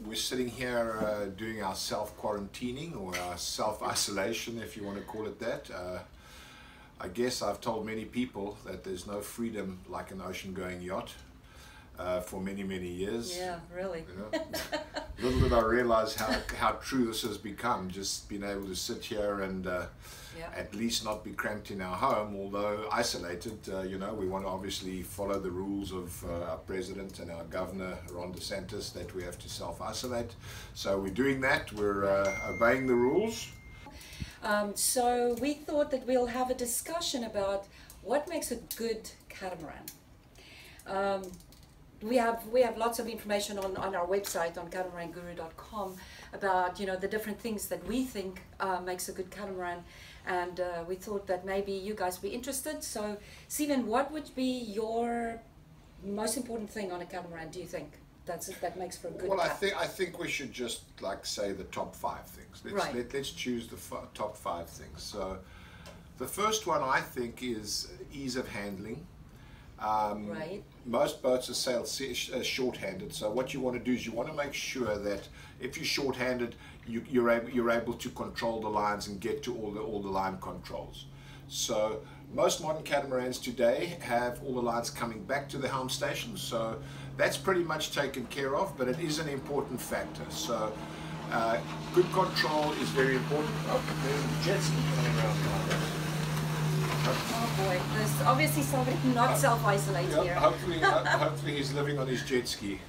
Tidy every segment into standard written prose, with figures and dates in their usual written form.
we're sitting here doing our self-quarantining or our self-isolation, if you want to call it that. I guess I've told many people that there's no freedom like an ocean-going yacht for many, many years. Yeah, really. You know? Little did I realize how true this has become, just being able to sit here and at least not be cramped in our home, although isolated. You know, we want to obviously follow the rules of our president and our governor, Ron DeSantis, that we have to self-isolate. So we're doing that, we're obeying the rules. So we thought that we'll have a discussion about what makes a good catamaran. We have lots of information on our website on catamaranguru.com about, you know, the different things that we think makes a good catamaran, and we thought that maybe you guys would be interested. So Stephen, what would be your most important thing on a catamaran, do you think, that makes for a good catamaran? I think we should just like say the top 5 things. Let's choose the top 5 things. So the first one I think is ease of handling. Most boats are sailed short-handed, so what you want to do is you want to make sure that if you're short-handed, you're able to control the lines and get to all the line controls. So most modern catamarans today have all the lines coming back to the helm station, so that's pretty much taken care of, but it is an important factor. So good control is very important. Oh, there's a jet ski coming around. Oh boy, there's obviously somebody not self-isolate here. Hopefully he's living on his jet ski.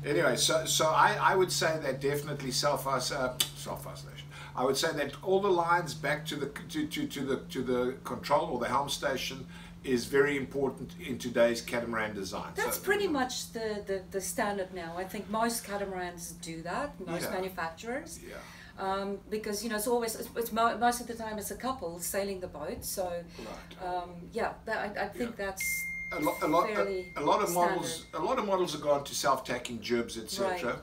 Anyway, so I would say that definitely self-isolation. I would say that all the lines back to the control or the helm station is very important in today's catamaran design. That's pretty much the standard now. I think most catamarans do that, most manufacturers. Yeah. Because, you know, it's most of the time it's a couple sailing the boat, so I think that's a lot of models have gone to self-tacking jibs, etc.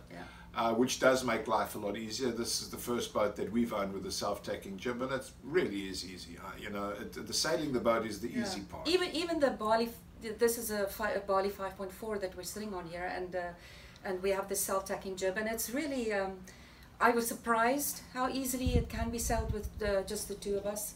Which does make life a lot easier. This is the first boat that we've owned with a self-tacking jib, and it really is easy. You know, the sailing the boat is the easy part. Even the Bali, this is a Bali 5.4 that we're sitting on here, and we have this self-tacking jib, and it's really. I was surprised how easily it can be sailed with just the two of us,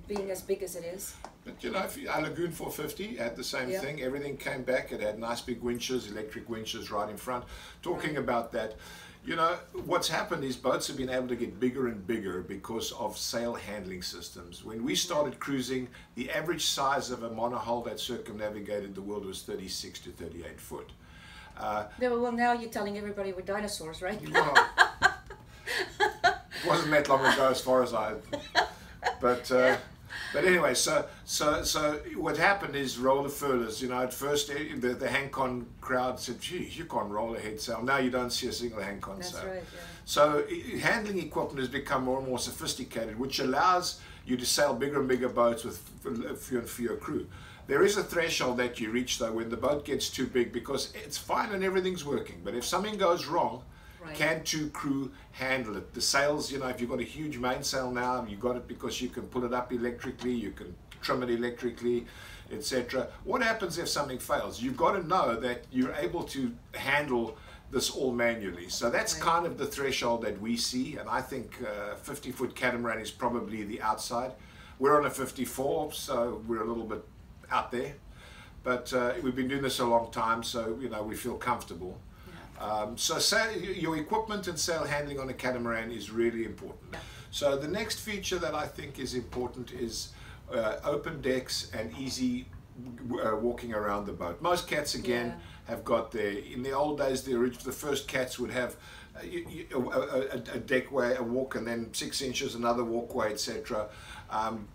being as big as it is. But you know, our Lagoon 450 had the same thing. Everything came back. It had nice big winches, electric winches right in front. Talking about that, you know, what's happened is boats have been able to get bigger and bigger because of sail handling systems. When we started cruising, the average size of a monohull that circumnavigated the world was 36 to 38 foot. Well, now you're telling everybody we're dinosaurs, right? Well, it wasn't that long ago as far as but anyway, so what happened is roller furlers, you know, at first the hang-con crowd said, gee, you can't roll a head sail. Now you don't see a single hang-con sail. That's right, So handling equipment has become more and more sophisticated, which allows you to sail bigger and bigger boats with fewer and fewer crew. There is a threshold that you reach though when the boat gets too big, because it's fine and everything's working, but if something goes wrong, can 2 crew handle it? The sails, you know, if you've got a huge mainsail now, you've got it because you can pull it up electrically, you can trim it electrically, etc. What happens if something fails? You've got to know that you're able to handle this all manually. So that's kind of the threshold that we see, and I think 50-foot catamaran is probably the outside. We're on a 54, so we're a little bit out there, but we've been doing this a long time, so you know, we feel comfortable. So your equipment and sail handling on a catamaran is really important. So the next feature that I think is important is open decks and easy walking around the boat. Most cats again have got in the old days, the first cats would have a deckway, a walk, and then 6 inches another walkway, etc.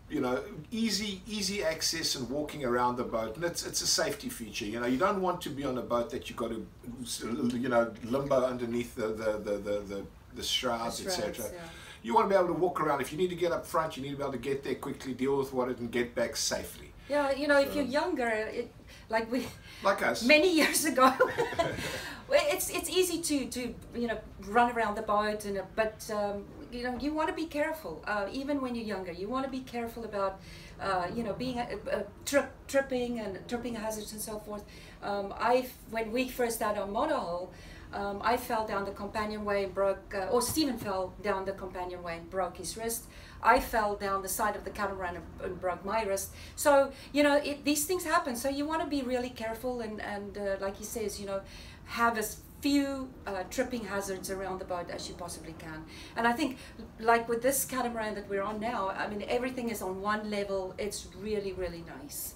You know, easy access and walking around the boat, and it's a safety feature. You know, you don't want to be on a boat that you've got to, you know, limbo underneath the shrouds, etc. You want to be able to walk around. If you need to get up front, you need to be able to get there quickly, deal with what and get back safely. Yeah, you know, if you're younger, like us, many years ago, it's easy to you know, run around the boat, but you know, you want to be careful. Even when you're younger, you want to be careful about, you know, being tripping and tripping hazards and so forth. When we first started on monohull, I fell down the companionway and broke, or Stephen fell down the companionway and broke his wrist. I fell down the side of the catamaran and broke my wrist. So, you know, these things happen. So you want to be really careful and like he says, you know, have as few tripping hazards around the boat as you possibly can. And I think, like with this catamaran that we're on now, I mean, everything is on one level. It's really, really nice.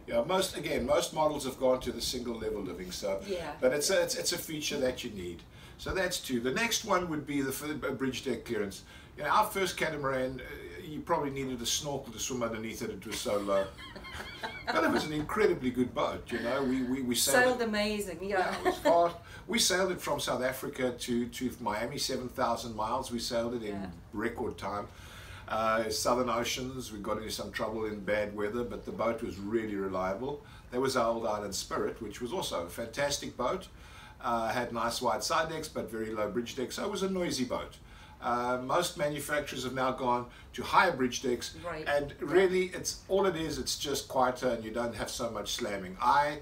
Yeah, most models have gone to the single level living, so yeah. But it's a feature that you need. So that's two. The next one would be the bridge deck clearance. You know, our first catamaran, you probably needed a snorkel to swim underneath it. It was so low. But it was an incredibly good boat. You know, we sailed amazing. Yeah, it was fast. We sailed it from South Africa to Miami, 7,000 miles. We sailed it in record time. Southern Oceans, we got into some trouble in bad weather, but the boat was really reliable. There was our Old Island Spirit, which was also a fantastic boat. Had nice wide side decks, but very low bridge decks, so it was a noisy boat. Most manufacturers have now gone to higher bridge decks, and really it's just quieter and you don't have so much slamming. I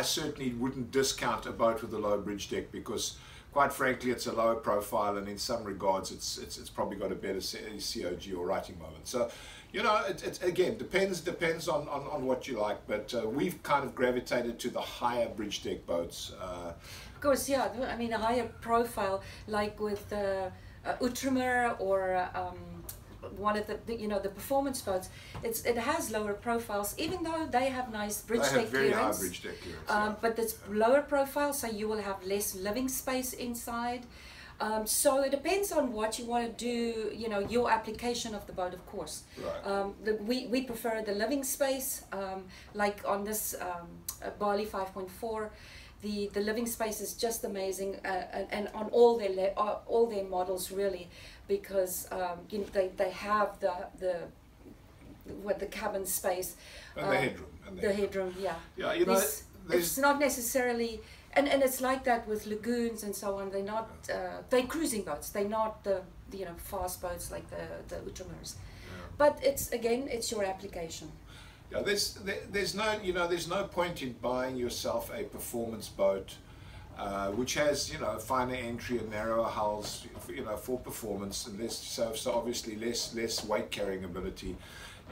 certainly wouldn't discount a boat with a low bridge deck, because quite frankly it's a lower profile, and in some regards it's probably got a better COG or writing moment. So, you know, it again depends on what you like, but we've kind of gravitated to the higher bridge deck boats. Of course, yeah. I mean, a higher profile, like with Outremer or one of the you know, the performance boats. It has lower profiles, even though they have nice bridge deck clearance. They have very high bridge deck clearance. But it's lower profile, so you will have less living space inside. So it depends on what you want to do, you know, your application of the boat, of course. Right. We prefer the living space, like on this Bali 5.4. The living space is just amazing, and on all their models really, because you know, they have the cabin space and the headroom. The headroom, yeah. Yeah, you know, it's not necessarily, and it's like that with lagoons and so on. They're not they're cruising boats. They're not the you know, fast boats like the Outremers. Yeah. But it's your application. Yeah, there's no point in buying yourself a performance boat which has, you know, finer entry and narrower hulls, you know, for performance, and less so obviously less weight carrying ability.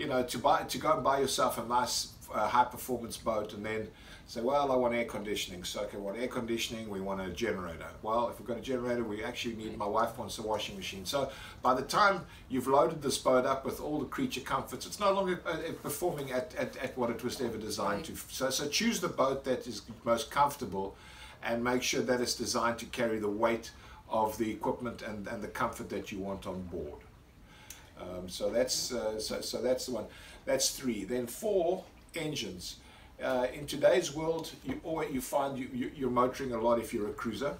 You know, to go and buy yourself a nice high performance boat and then say, well, I want air conditioning. So okay, we want air conditioning, we want a generator. Well, if we've got a generator, we actually need, my wife wants a washing machine. So by the time you've loaded this boat up with all the creature comforts, it's no longer performing at what it was ever designed to. So choose the boat that is most comfortable, and make sure that it's designed to carry the weight of the equipment and the comfort that you want on board. So that's the one. That's 3. Then 4, engines. In today's world, you find you're motoring a lot if you're a cruiser,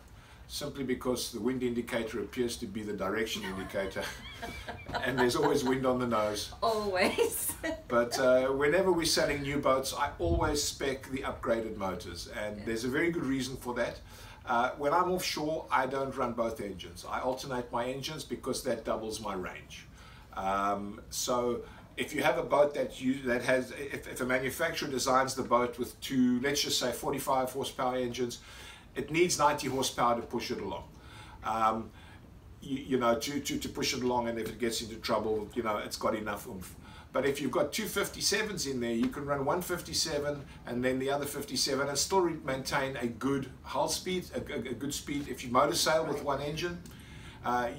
simply because the wind indicator appears to be the direction indicator, and there's always wind on the nose. Always. But whenever we're selling new boats, I always spec the upgraded motors, and there's a very good reason for that. When I'm offshore, I don't run both engines. I alternate my engines because that doubles my range. So if you have a boat that has, if a manufacturer designs the boat with 2, let's just say 45 horsepower engines, it needs 90 horsepower to push it along. You know, to push it along, and if it gets into trouble, you know, it's got enough oomph. But if you've got 2 57s in there, you can run one 57 and then the other 57 and still maintain a good hull speed, a good speed. If you motor sail with one engine,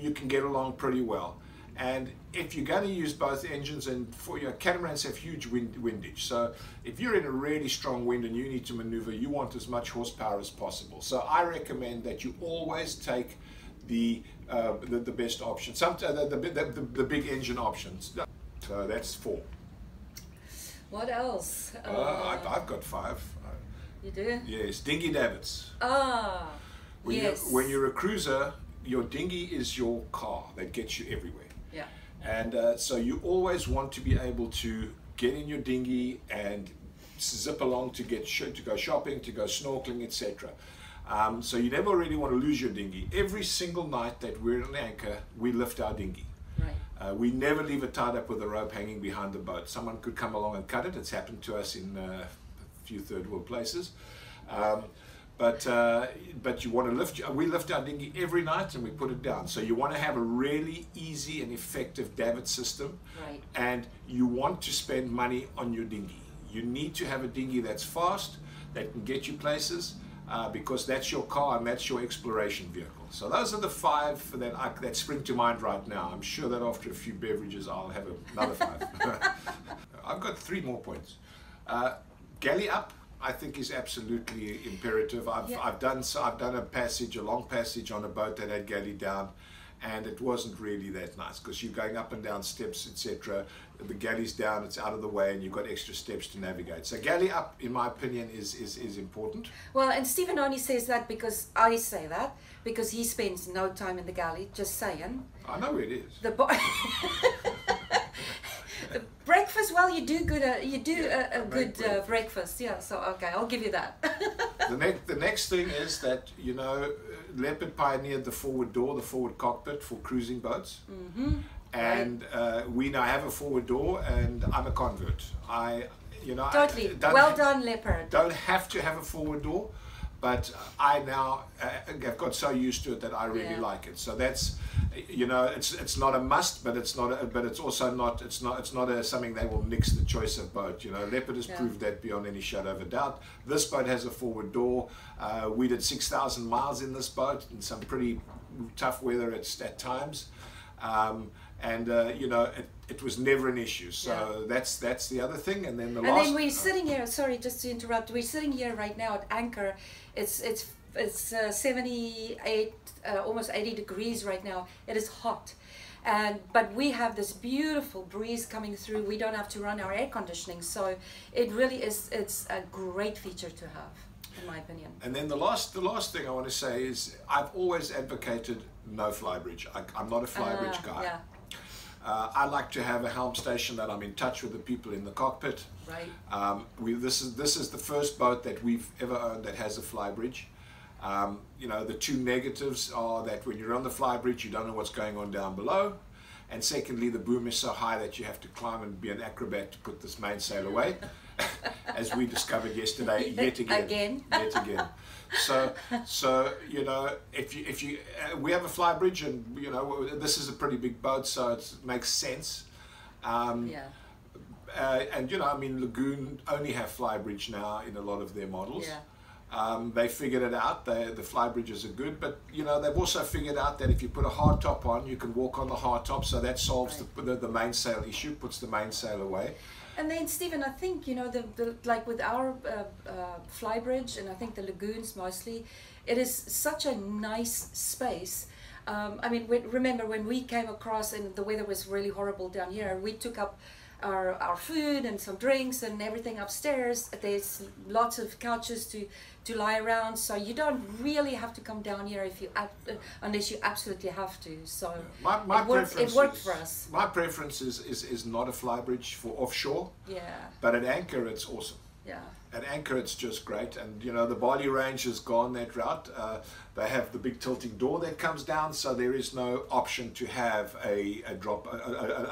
you can get along pretty well. And if you're going to use both engines, and for your catamarans have huge windage, so if you're in a really strong wind and you need to maneuver, you want as much horsepower as possible. So I recommend that you always take the best option, the big engine options. So that's 4. What else? I've got 5. You do? Yes, dinghy davits. Ah, yes. When you're a cruiser, your dinghy is your car that gets you everywhere. Yeah. And so you always want to be able to get in your dinghy and zip along to go shopping, to go snorkeling, etc. So you never really want to lose your dinghy. Every single night that we're in anchor, we lift our dinghy. Right. We never leave it tied up with a rope hanging behind the boat. Someone could come along and cut it. It's happened to us in a few third world places. But you want to lift, we lift our dinghy every night and we put it down. So you want to have a really easy and effective davit system. Right. And you want to spend money on your dinghy. You need to have a dinghy that's fast, that can get you places, because that's your car and that's your exploration vehicle. So those are the 5 that spring to mind right now. I'm sure that after a few beverages I'll have another 5. I've got 3 more points. Galley up, I think, is absolutely imperative. I've done a long passage on a boat that had galley down, and it wasn't really that nice because you're going up and down steps, etc. The galley's down, it's out of the way, and you've got extra steps to navigate. So galley up, in my opinion, is important. Well, and Stephen only says that because I say that, because he spends no time in the galley, just saying. I know it is. The breakfast, well, you do good. You do a good breakfast. Yeah. So okay, I'll give you that. The next thing is that, you know, Leopard pioneered the forward door, the forward cockpit for cruising boats. Mm-hmm. And we now have a forward door, and I'm a convert. Totally. Well done, Leopard. Don't have to have a forward door, but I now have got so used to it that I really like it. So that's, you know, it's not a must, but it's also not something that will nix the choice of boat. You know, Leopard has proved that beyond any shadow of a doubt. This boat has a forward door. We did 6,000 miles in this boat in some pretty tough weather at times. You know, it was never an issue. So that's the other thing. And then then we're sitting here. Sorry, just to interrupt. We're sitting here right now at anchor. It's 78, almost 80 degrees right now. It is hot, but we have this beautiful breeze coming through. We don't have to run our air conditioning, so it really is. It's a great feature to have, in my opinion. And then the last thing I want to say is I've always advocated no flybridge. I'm not a flybridge guy. Yeah. I like to have a helm station that I'm in touch with the people in the cockpit. Right. This is the first boat that we've ever owned that has a flybridge. You know, the 2 negatives are that when you're on the flybridge, you don't know what's going on down below. And secondly, the boom is so high that you have to climb and be an acrobat to put this mainsail away, as we discovered yesterday, yet again. Yet again. So you know, if you we have a flybridge, and you know, this is a pretty big boat, so it makes sense. And you know, I mean, Lagoon only have flybridge now in a lot of their models. They figured it out. The flybridges are good, but you know, they've also figured out that if you put a hard top on, you can walk on the hard top, so that solves the mainsail issue, puts the mainsail away. And then, Stephen, I think, you know, like with our flybridge, and I think the lagoons mostly, it is such a nice space. I mean, remember when we came across and the weather was really horrible down here, we took up our food and some drinks and everything upstairs. There's lots of couches to lie around, so you don't really have to come down here if you unless you absolutely have to. So it worked for us. My preference is not a flybridge for offshore. Yeah. But at anchor, it's awesome. Yeah. At anchor, it's just great, and you know, the Bali range has gone that route. They have the big tilting door that comes down, so there is no option to have a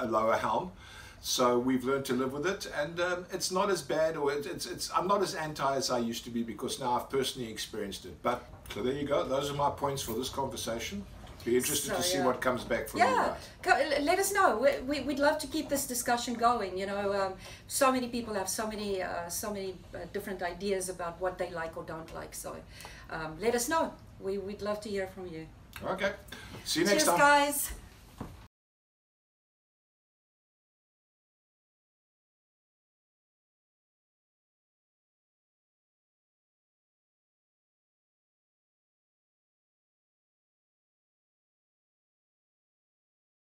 lower helm. So we've learned to live with it, and it's not as bad, or I'm not as anti as I used to be, because now I've personally experienced it. But so there you go. Those are my points for this conversation. Be interested to see what comes back from you guys. Let us know. We'd love to keep this discussion going. You know, so many people have so many different ideas about what they like or don't like. So let us know. We'd love to hear from you. Okay. See you next time. Cheers, guys.